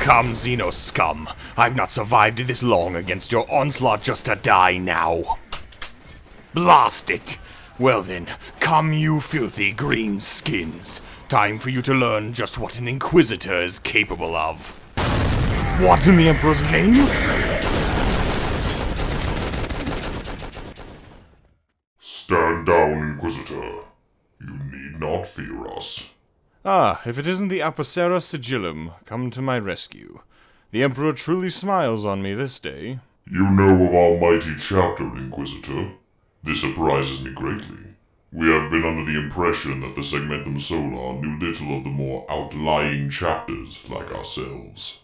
Come, Xeno scum. I've not survived this long against your onslaught just to die now. Blast it! Well then, come you filthy green skins. Time for you to learn just what an Inquisitor is capable of. What in the Emperor's name? Stand down, Inquisitor. You need not fear us. Ah, if it isn't the Apocera Sigillum, come to my rescue. The Emperor truly smiles on me this day. You know of our mighty chapter, Inquisitor. This surprises me greatly. We have been under the impression that the Segmentum Solar knew little of the more outlying chapters like ourselves.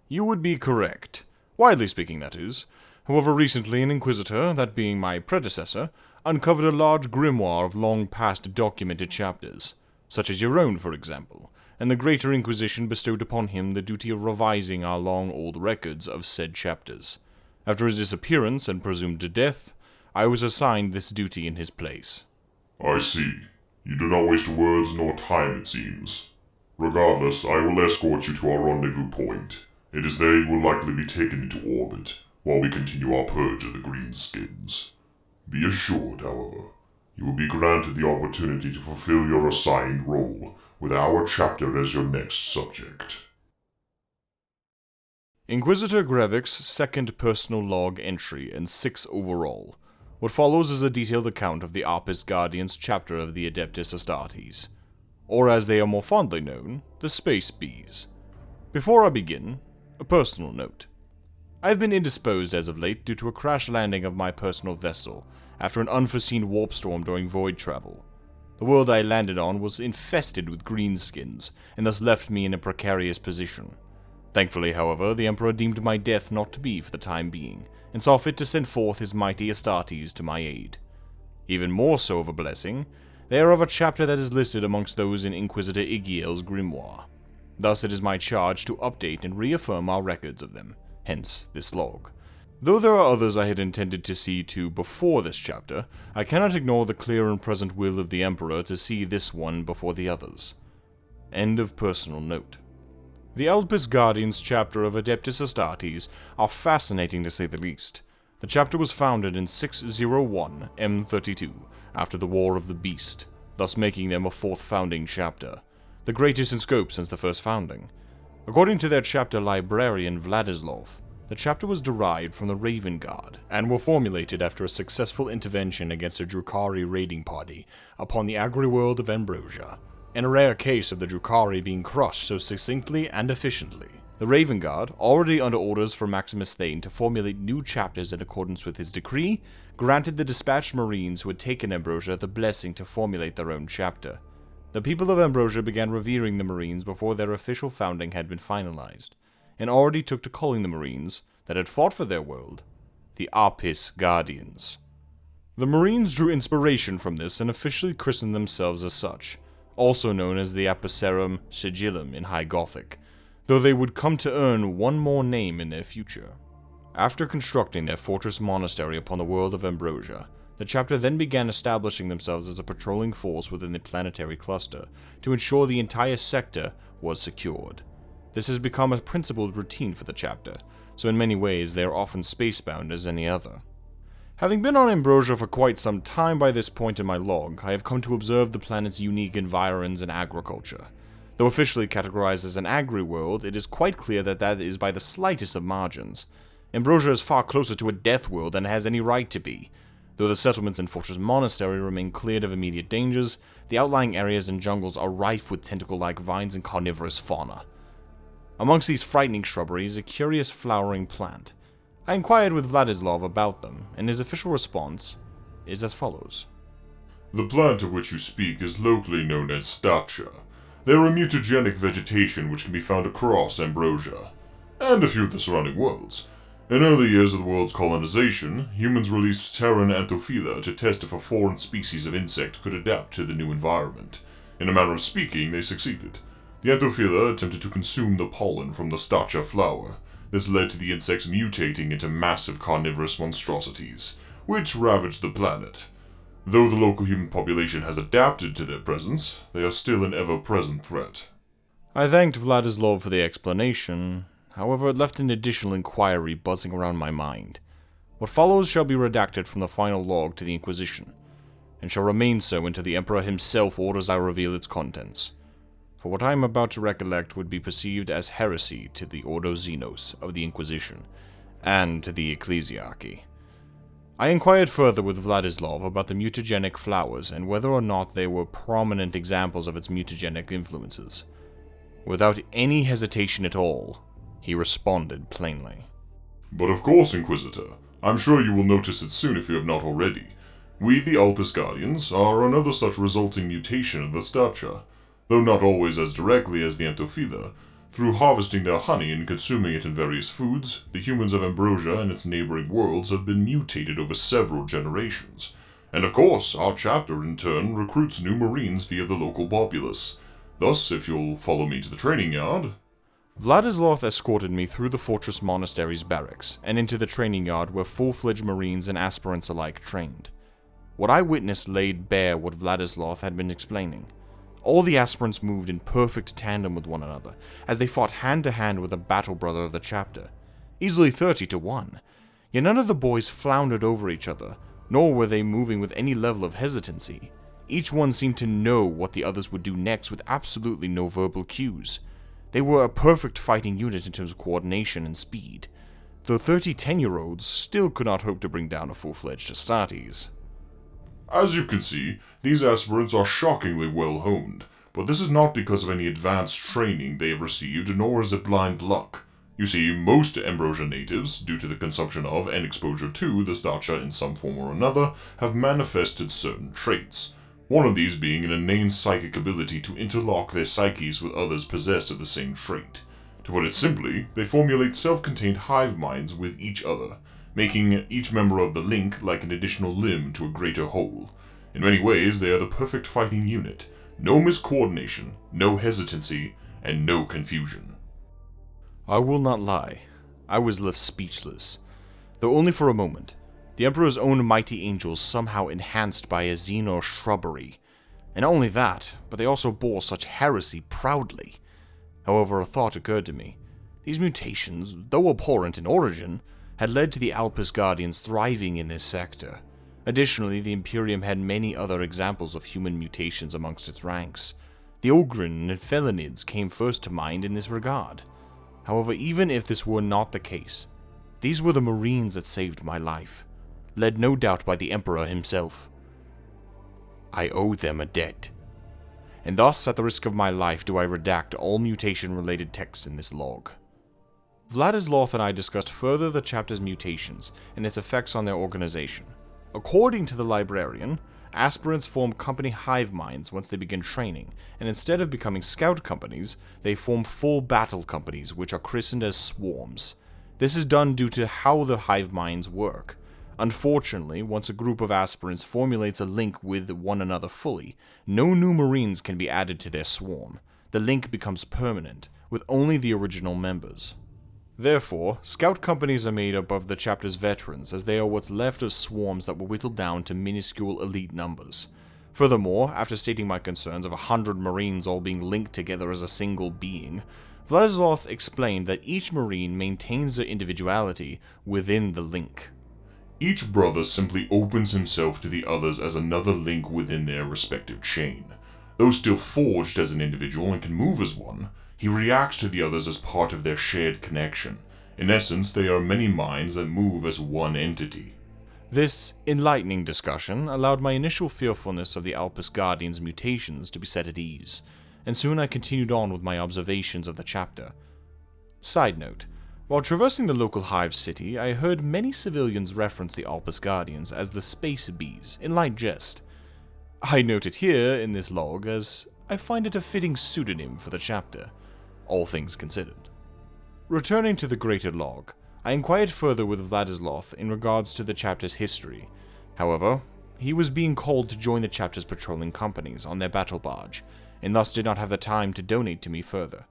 You would be correct. Widely speaking, that is. However, recently an Inquisitor, that being my predecessor, uncovered a large grimoire of long-past documented chapters, such as your own, for example, and the Greater Inquisition bestowed upon him the duty of revising our long-old records of said chapters. After his disappearance and presumed death, I was assigned this duty in his place. I see. You do not waste words nor time, it seems. Regardless, I will escort you to our rendezvous point. It is there you will likely be taken into orbit, while we continue our purge of the greenskins. Be assured, however, you will be granted the opportunity to fulfill your assigned role, with our chapter as your next subject. Inquisitor Grevik's second personal log entry and 6 overall. What follows is a detailed account of the Apis Guardians chapter of the Adeptus Astartes, or as they are more fondly known, the Space Bees. Before I begin, a personal note. I have been indisposed as of late due to a crash landing of my personal vessel after an unforeseen warp storm during void travel. The world I landed on was infested with greenskins, and thus left me in a precarious position. Thankfully, however, the Emperor deemed my death not to be for the time being, and saw fit to send forth his mighty Astartes to my aid. Even more so of a blessing, they are of a chapter that is listed amongst those in Inquisitor Igiel's grimoire. Thus it is my charge to update and reaffirm our records of them, hence this log. Though there are others I had intended to see to before this chapter, I cannot ignore the clear and present will of the Emperor to see this one before the others. End of personal note. The Apis Guardians chapter of Adeptus Astartes are fascinating to say the least. The chapter was founded in 601 M32, after the War of the Beast, thus making them a 4th founding chapter, the greatest in scope since the first founding. According to their chapter librarian Vladislav, the chapter was derived from the Raven Guard, and were formulated after a successful intervention against a Drukhari raiding party upon the agri-world of Ambrosia, in a rare case of the Drukhari being crushed so succinctly and efficiently. The Raven Guard, already under orders for Maximus Thane to formulate new chapters in accordance with his decree, granted the dispatched Marines who had taken Ambrosia the blessing to formulate their own chapter. The people of Ambrosia began revering the Marines before their official founding had been finalized, and already took to calling the Marines, that had fought for their world, the Apis Guardians. The Marines drew inspiration from this and officially christened themselves as such, also known as the Apocerum Sigillum in High Gothic, though they would come to earn one more name in their future. After constructing their fortress monastery upon the world of Ambrosia, the chapter then began establishing themselves as a patrolling force within the planetary cluster, to ensure the entire sector was secured. This has become a principled routine for the chapter, so in many ways they are often spacebound as any other. Having been on Ambrosia for quite some time by this point in my log, I have come to observe the planet's unique environs and agriculture. Though officially categorized as an agri-world, it is quite clear that that is by the slightest of margins. Ambrosia is far closer to a death world than it has any right to be. Though the settlements and Fortress Monastery remain cleared of immediate dangers, the outlying areas and jungles are rife with tentacle-like vines and carnivorous fauna. Amongst these frightening shrubberies is a curious flowering plant. I inquired with Vladislav about them, and his official response is as follows. The plant of which you speak is locally known as stature. They are a mutagenic vegetation which can be found across Ambrosia, and a few of the surrounding worlds. In early years of the world's colonization, humans released Terran Anthophila to test if a foreign species of insect could adapt to the new environment. In a manner of speaking, they succeeded. The Anthophila attempted to consume the pollen from the stature flower. This led to the insects mutating into massive carnivorous monstrosities, which ravaged the planet. Though the local human population has adapted to their presence, they are still an ever-present threat. I thanked Vladislav for the explanation. however it left an additional inquiry buzzing around my mind. What follows shall be redacted from the final log to the Inquisition, and shall remain so until the Emperor himself orders I reveal its contents. For what I am about to recollect would be perceived as heresy to the Ordo Xenos of the Inquisition, and to the Ecclesiarchy. I inquired further with Vladislav about the mutagenic flowers and whether or not they were prominent examples of its mutagenic influences. Without any hesitation at all, he responded plainly. But of course, Inquisitor. I'm sure you will notice it soon if you have not already. We, the Alpus Guardians, are another such resulting mutation of the stature, though not always as directly as the Anthophila. Through harvesting their honey and consuming it in various foods, the humans of Ambrosia and its neighboring worlds have been mutated over several generations. And of course, our chapter in turn recruits new Marines via the local populace. Thus, if you'll follow me to the training yard... Vladislav escorted me through the Fortress Monastery's barracks, and into the training yard where full-fledged Marines and aspirants alike trained. What I witnessed laid bare what Vladislav had been explaining. All the aspirants moved in perfect tandem with one another, as they fought hand-to-hand with a battle brother of the chapter, easily 30-1. Yet none of the boys floundered over each other, nor were they moving with any level of hesitancy. Each one seemed to know what the others would do next with absolutely no verbal cues. They were a perfect fighting unit in terms of coordination and speed, though 30 10-year-olds still could not hope to bring down a full-fledged Astartes. As you can see, these aspirants are shockingly well honed, but this is not because of any advanced training they have received, nor is it blind luck. You see, most Ambrosia natives, due to the consumption of and exposure to the stature in some form or another, have manifested certain traits. One of these being an inane psychic ability to interlock their psyches with others possessed of the same trait. To put it simply, they formulate self-contained hive minds with each other, making each member of the link like an additional limb to a greater whole. In many ways, they are the perfect fighting unit. No miscoordination, no hesitancy, and no confusion. I will not lie, I was left speechless, though only for a moment. The Emperor's own mighty angels somehow enhanced by a xeno shrubbery. And not only that, but they also bore such heresy proudly. However, a thought occurred to me. These mutations, though abhorrent in origin, had led to the Alpus Guardians thriving in this sector. Additionally, the Imperium had many other examples of human mutations amongst its ranks. The Ogren and Felinids came first to mind in this regard. However, even if this were not the case, these were the Marines that saved my life, led no doubt by the Emperor himself. I owe them a debt. And thus, at the risk of my life, do I redact all mutation-related texts in this log. Vladislav and I discussed further the chapter's mutations and its effects on their organization. According to the librarian, aspirants form company hive minds once they begin training, and instead of becoming scout companies, they form full battle companies, which are christened as swarms. This is done due to how the hive minds work. Unfortunately, once a group of aspirants formulates a link with one another fully, no new Marines can be added to their swarm. The link becomes permanent, with only the original members. Therefore, scout companies are made up of the chapter's veterans, as they are what's left of swarms that were whittled down to minuscule elite numbers. Furthermore, after stating my concerns of 100 Marines all being linked together as a single being, Vladislav explained that each Marine maintains their individuality within the link. Each brother simply opens himself to the others as another link within their respective chain. Though still forged as an individual and can move as one, he reacts to the others as part of their shared connection. In essence, they are many minds that move as one entity. This enlightening discussion allowed my initial fearfulness of the Alpus Guardians' mutations to be set at ease, and soon I continued on with my observations of the chapter. Side note, while traversing the local hive city, I heard many civilians reference the Alpus Guardians as the Space Bees, in light jest. I note it here in this log as I find it a fitting pseudonym for the chapter, all things considered. Returning to the greater log, I inquired further with Vladislav in regards to the chapter's history. However, he was being called to join the chapter's patrolling companies on their battle barge, and thus did not have the time to donate to me further.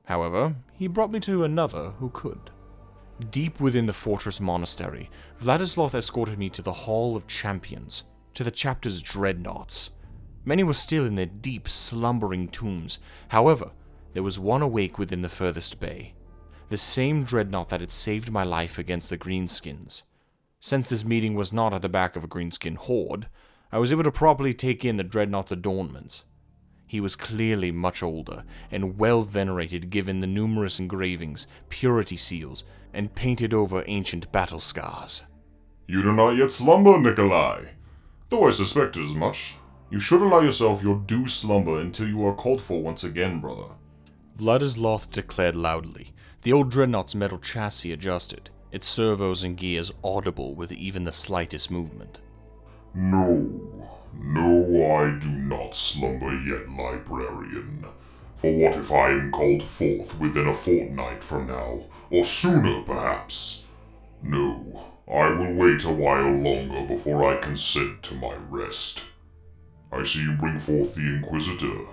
However, he brought me to another who could. Deep within the Fortress Monastery, Vladislav escorted me to the Hall of Champions, to the chapter's dreadnoughts. Many were still in their deep, slumbering tombs. However, there was one awake within the furthest bay. The same dreadnought that had saved my life against the Greenskins. Since this meeting was not at the back of a Greenskin horde, I was able to properly take in the dreadnought's adornments. He was clearly much older, and well venerated given the numerous engravings, purity seals, and painted over ancient battle scars. You do not yet slumber, Nikolai. Though I suspected as much. You should allow yourself your due slumber until you are called for once again, brother. Vladislav declared loudly, the old dreadnought's metal chassis adjusted, its servos and gears audible with even the slightest movement. No, I do not slumber yet, librarian. For what if I am called forth within a fortnight from now, or sooner perhaps? No, I will wait a while longer before I consent to my rest. I see you bring forth the Inquisitor.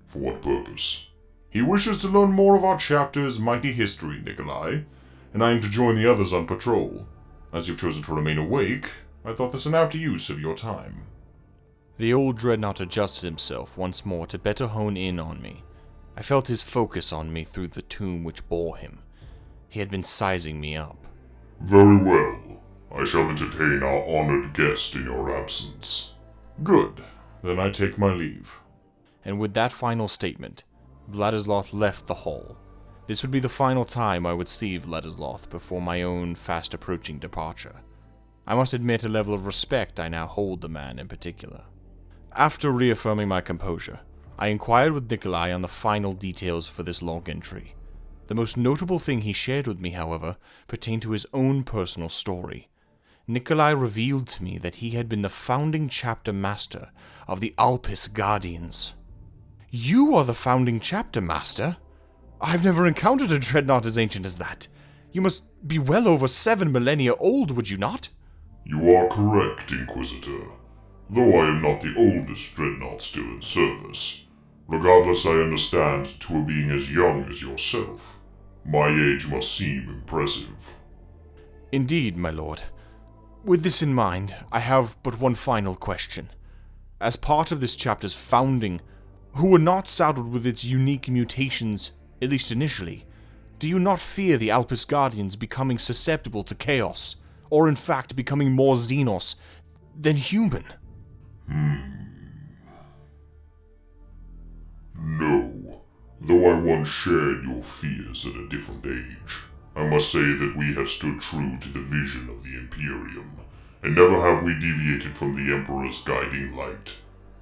For what purpose? He wishes to learn more of our chapter's mighty history, Nikolai, and I am to join the others on patrol. As you've chosen to remain awake, I thought this an apt use of your time. The old dreadnought adjusted himself once more to better hone in on me. I felt his focus on me through the tomb which bore him. He had been sizing me up. Very well. I shall entertain our honored guest in your absence. Good. Then I take my leave. And with that final statement, Vladislav left the hall. This would be the final time I would see Vladislav before my own fast-approaching departure. I must admit a level of respect I now hold the man in particular. After reaffirming my composure, I inquired with Nikolai on the final details for this log entry. The most notable thing he shared with me, however, pertained to his own personal story. Nikolai revealed to me that he had been the founding chapter master of the Alpis Guardians. You are the founding chapter master? I've never encountered a dreadnought as ancient as that. You must be well over 7 millennia old, would you not? You are correct, Inquisitor. Though I am not the oldest dreadnought still in service. Regardless, I understand to a being as young as yourself. My age must seem impressive. Indeed, my lord. With this in mind, I have but one final question. As part of this chapter's founding, who were not saddled with its unique mutations, at least initially, do you not fear the Alpis Guardians becoming susceptible to chaos, or in fact becoming more Xenos than human? No. Though I once shared your fears at a different age, I must say that we have stood true to the vision of the Imperium, and never have we deviated from the Emperor's guiding light.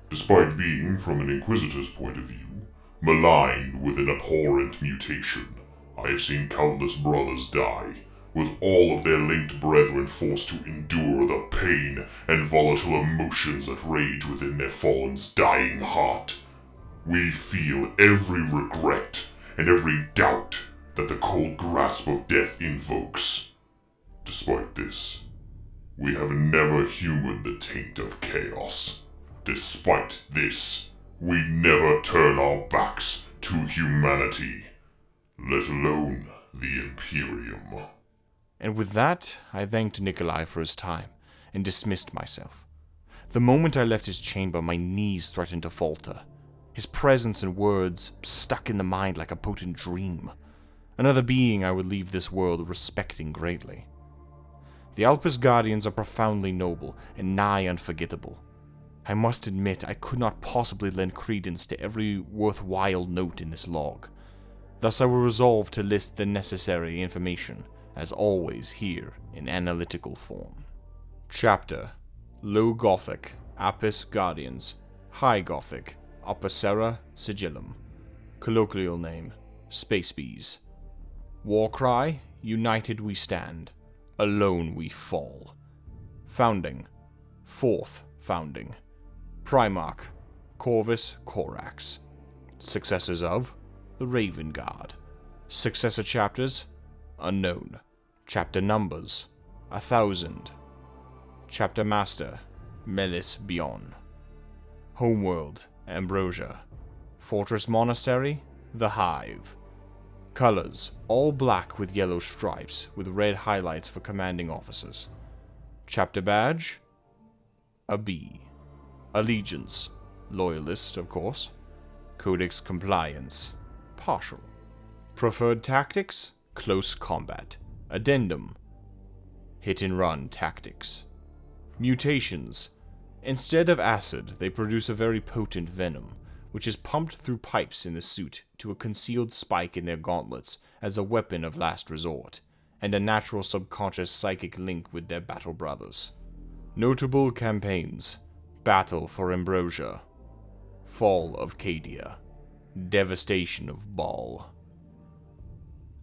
Despite being, from an Inquisitor's point of view, maligned with an abhorrent mutation, I have seen countless brothers die, with all of their linked brethren forced to endure the pain and volatile emotions that rage within their fallen's dying heart. We feel every regret and every doubt that the cold grasp of death invokes. Despite this, we have never humored the taint of chaos. Despite this, we never turn our backs to humanity, let alone the Imperium. And with that, I thanked Nikolai for his time, and dismissed myself. The moment I left his chamber, my knees threatened to falter. His presence and words stuck in the mind like a potent dream. Another being I would leave this world respecting greatly. The Alpis Guardians are profoundly noble, and nigh unforgettable. I must admit I could not possibly lend credence to every worthwhile note in this log. Thus I will resolve to list the necessary information, as always here in analytical form. Chapter: Low Gothic, Apis Guardians, High Gothic, Opacera Sigillum. Colloquial name: Space Bees. War cry: United we stand, alone we fall. Founding: Fourth Founding. Primarch: Corvus Corax. Successors of: the Raven Guard. Successor chapters: unknown. Chapter numbers: 1,000. Chapter master: Melis Bion. Homeworld: Ambrosia. Fortress Monastery: The Hive. Colors: all black with yellow stripes, with red highlights for commanding officers. Chapter badge: a bee. Allegiance: loyalist, of course. Codex compliance: partial. Preferred tactics: Close combat. Addendum. Hit and run tactics. Mutations. Instead of acid, they produce a very potent venom, which is pumped through pipes in the suit to a concealed spike in their gauntlets as a weapon of last resort, and a natural subconscious psychic link with their battle brothers. Notable campaigns: Battle for Ambrosia, Fall of Cadia, Devastation of Baal.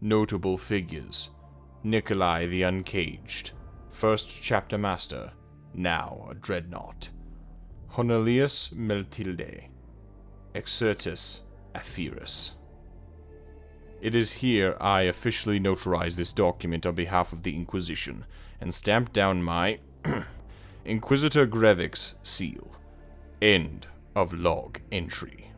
Notable figures: Nikolai the Uncaged, first chapter master, now a dreadnought. Honelius Meltilde, Exertus Epirus. It is here I officially notarize this document on behalf of the Inquisition, and stamp down my Inquisitor Grevix seal. End of log entry.